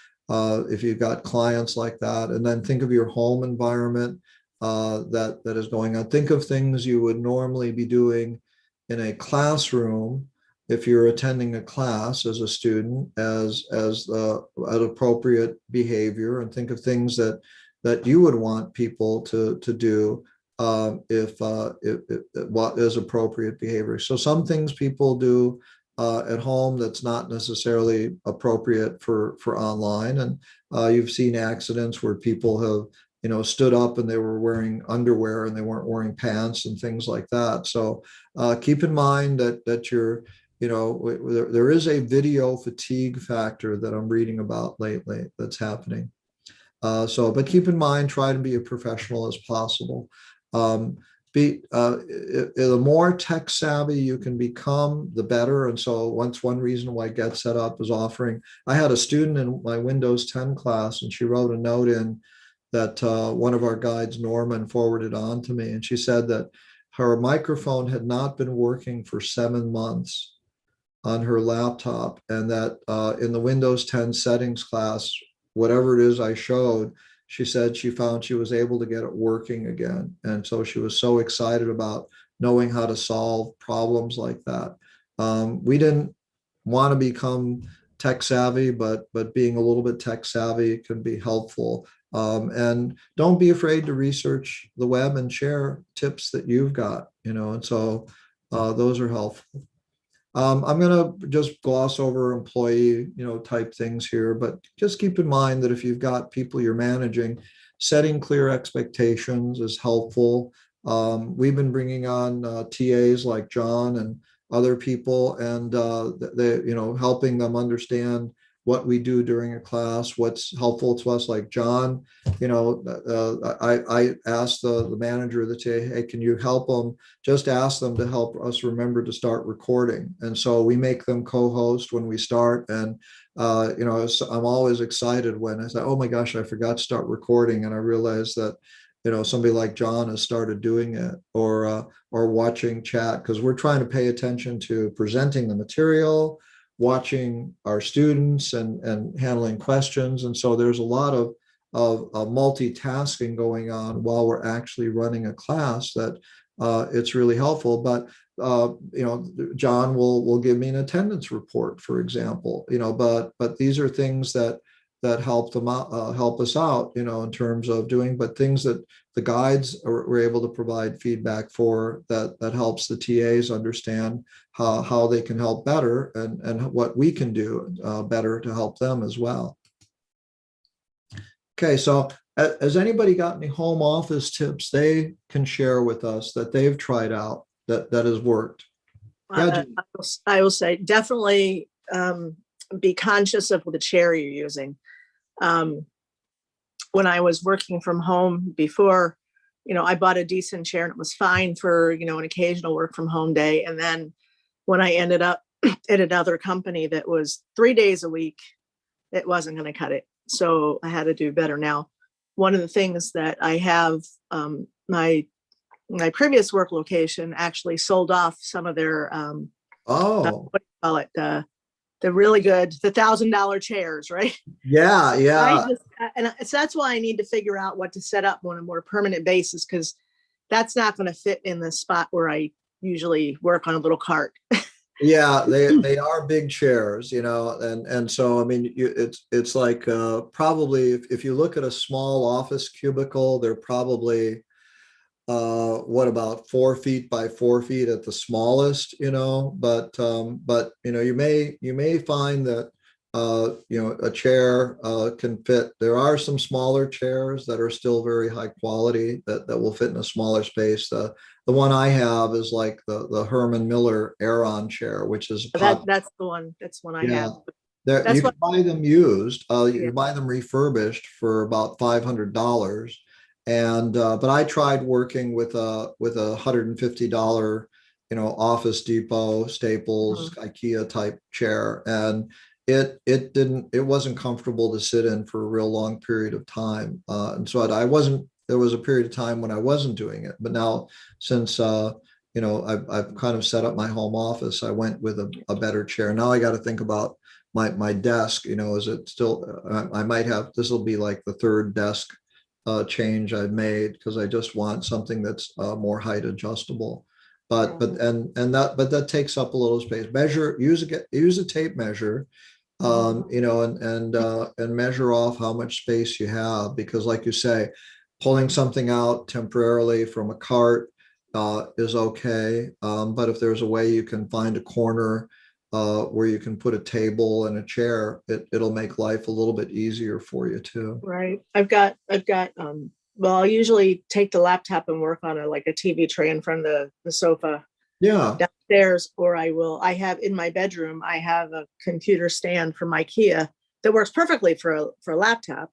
if you've got clients like that, and then think of your home environment that is going on. Think of things you would normally be doing in a classroom if you're attending a class as a student as an appropriate behavior, and think of things that you would want people to do if what is appropriate behavior. So some things people do at home that's not necessarily appropriate for online, and you've seen accidents where people have stood up and they were wearing underwear and they weren't wearing pants and things like that. So keep in mind that you're there is a video fatigue factor that I'm reading about lately that's happening. But keep in mind, try to be as professional as possible. The more tech savvy you can become, the better. And so one reason why Get Set Up is offering, I had a student in my Windows 10 class, and she wrote a note in that one of our guides, Norman, forwarded on to me. And she said that her microphone had not been working for 7 months on her laptop, and that in the Windows 10 settings class, whatever it is I showed, she said she found she was able to get it working again. And so she was so excited about knowing how to solve problems like that. We didn't want to become tech savvy, but being a little bit tech savvy can be helpful. And don't be afraid to research the web and share tips that you've got, and so those are helpful. I'm going to just gloss over employee, type things here, but just keep in mind that if you've got people you're managing, setting clear expectations is helpful. We've been bringing on TAs like John and other people, and they, helping them understand what we do during a class, what's helpful to us. Like John, I asked the manager of the TA, hey, can you help them? Just ask them to help us remember to start recording. And so we make them co-host when we start. And, I'm always excited when I say, oh my gosh, I forgot to start recording. And I realized that, somebody like John has started doing it, or watching chat, because we're trying to pay attention to presenting the material, watching our students and handling questions. And so there's a lot of multitasking going on while we're actually running a class that it's really helpful. But John will give me an attendance report, for example, but these are things that help them out, help us out, in terms of doing, but things that the guides were able to provide feedback for that helps the TAs understand how they can help better, and what we can do better to help them as well. Okay, so has anybody got any home office tips they can share with us that they've tried out that has worked? I will say definitely be conscious of the chair you're using. When I was working from home before, I bought a decent chair and it was fine for, an occasional work from home day. And then when I ended up at another company that was 3 days a week, it wasn't going to cut it. So I had to do better. Now, one of the things that I have, my previous work location actually sold off some of their, what do you call it? The really good, the $1,000 chairs, right? Yeah. So that's why I need to figure out what to set up on a more permanent basis, because that's not going to fit in the spot where I usually work on a little cart. Yeah, they are big chairs, and so I mean, it's like probably if you look at a small office cubicle, they're probably what about 4 feet by 4 feet at the smallest, but you may find that a chair can fit. There are some smaller chairs that are still very high quality that will fit in a smaller space. The one I have is like the Herman Miller Aeron chair, which is That's the one. That's one I yeah. have. There, That's you can what. buy them used. You Yeah. can buy them refurbished for about $500. And but I tried working with a $150, Office Depot, Staples, IKEA type chair, and it wasn't comfortable to sit in for a real long period of time. And so I wasn't. There was a period of time when I wasn't doing it, but now since I've kind of set up my home office, I went with a better chair. Now I got to think about my desk, is it still, I might have, this will be like the third desk change I've made because I just want something that's more height adjustable. But that takes up a little space. Use a tape measure, and measure off how much space you have, because like you say, pulling something out temporarily from a cart is okay. But if there's a way you can find a corner where you can put a table and a chair, it'll make life a little bit easier for you too. Right. Well, I'll usually take the laptop and work on like a TV tray in front of the sofa Yeah. downstairs, or I have in my bedroom, I have a computer stand from IKEA that works perfectly for a laptop.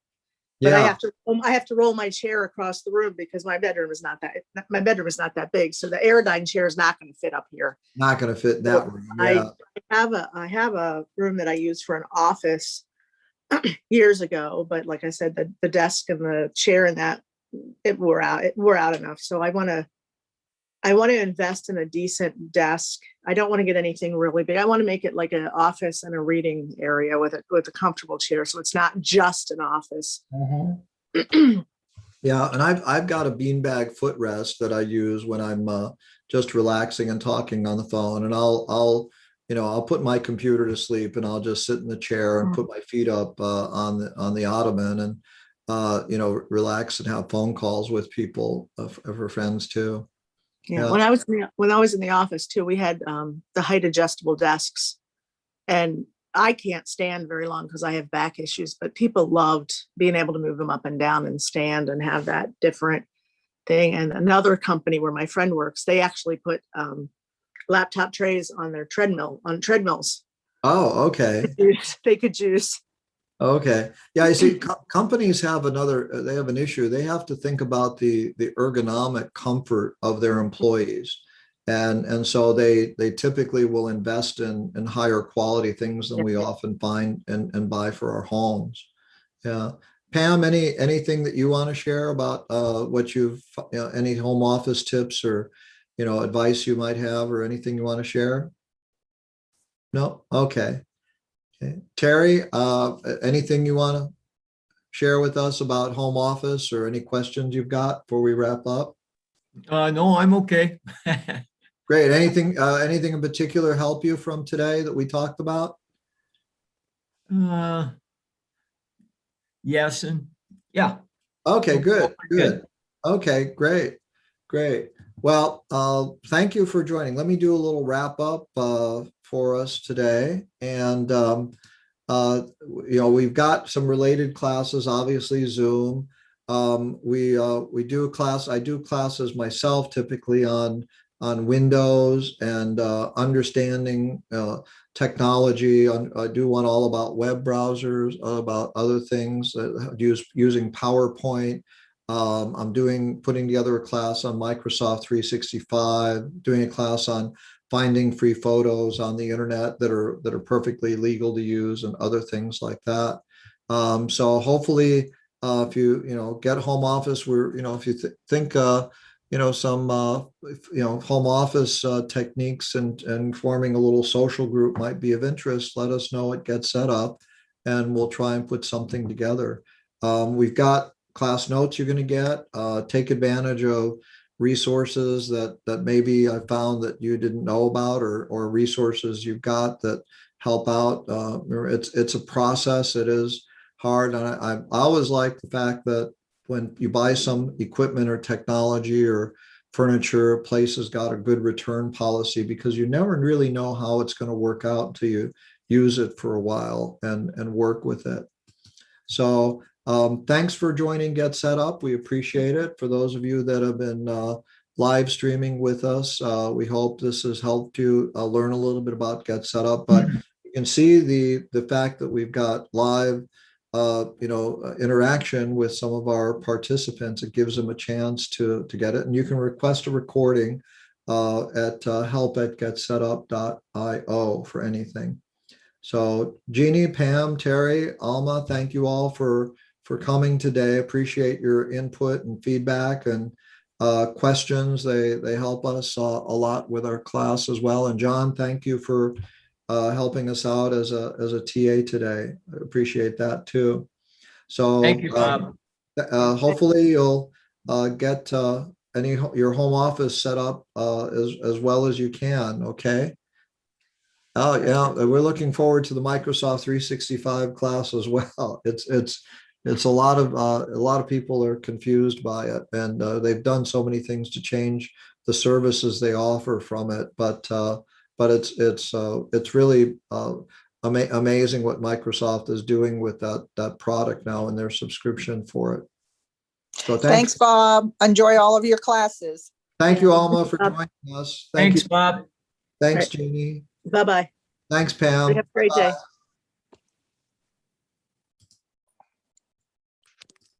But I have to roll my chair across the room because my bedroom is not that big. So the Aerodyne chair is not going to fit up here. Not going to fit in that room. Yeah. I have a room that I use for an office years ago, but like I said, the desk and the chair and that it wore out enough. So I want to invest in a decent desk. I don't want to get anything really big. I want to make it like an office and a reading area with a comfortable chair, so it's not just an office. Yeah, and I've got a beanbag footrest that I use when I'm just relaxing and talking on the phone, and I'll put my computer to sleep and I'll just sit in the chair and put my feet up on the ottoman and relax and have phone calls with people, of her friends too. Yeah. When I was in the office too, we had the height adjustable desks, and I can't stand very long because I have back issues, but people loved being able to move them up and down and stand and have that different thing. And another company where my friend works, they actually put laptop trays on their treadmills. Oh, okay. They could use. Okay. Yeah, I see companies have they have an issue. They have to think about the ergonomic comfort of their employees. And so they typically will invest in higher quality things than we often find and buy for our homes. Yeah. Pam, anything that you want to share about what any home office tips or advice you might have, or anything you want to share? No? Okay. Okay. Terry, anything you want to share with us about home office, or any questions you've got before we wrap up? No, I'm okay. Great. Anything in particular help you from today that we talked about? Yes, and yeah. Okay, good. Good. Okay, great. Well, thank you for joining. Let me do a little wrap up for us today. And, we've got some related classes, obviously Zoom. We do a class. I do classes myself, typically on Windows and understanding technology. I do one all about web browsers, about other things, using PowerPoint. I'm putting together a class on Microsoft 365, doing a class on finding free photos on the internet that are perfectly legal to use, and other things like that. So hopefully, if you get home office, if you think some home office techniques and forming a little social group might be of interest, let us know. It gets set up, and we'll try and put something together. We've got class notes you're going to get. Take advantage of resources that maybe I found that you didn't know about, or resources you've got that help out. It's a process. It is hard. And I always like the fact that when you buy some equipment or technology or furniture, places got a good return policy, because you never really know how it's going to work out until you use it for a while and work with it. So thanks for joining Get Set Up. We appreciate it. For those of you that have been live streaming with us, we hope this has helped you learn a little bit about Get Set Up. But you can see the fact that we've got live interaction with some of our participants. It gives them a chance to get it. And you can request a recording at help@getsetup.io for anything. So Jeannie, Pam, Terry, Alma, thank you all for coming today. Appreciate your input and feedback and questions. They help us a lot with our class as well. And John, thank you for helping us out as a TA today. I appreciate that too. So Thank you, Bob. hopefully you'll get your home office set up as well as you can. Okay. Oh yeah, we're looking forward to the Microsoft 365 class as well. It's a lot of people are confused by it, and they've done so many things to change the services they offer from it. But it's really amazing what Microsoft is doing with that product now and their subscription for it. So Thanks, Bob. Enjoy all of your classes. Thank you, Alma, for joining us. Thanks, you. Bob. Thanks, Right. Jeannie. Bye-bye. Thanks, Pam. Have a great day. Bye-bye.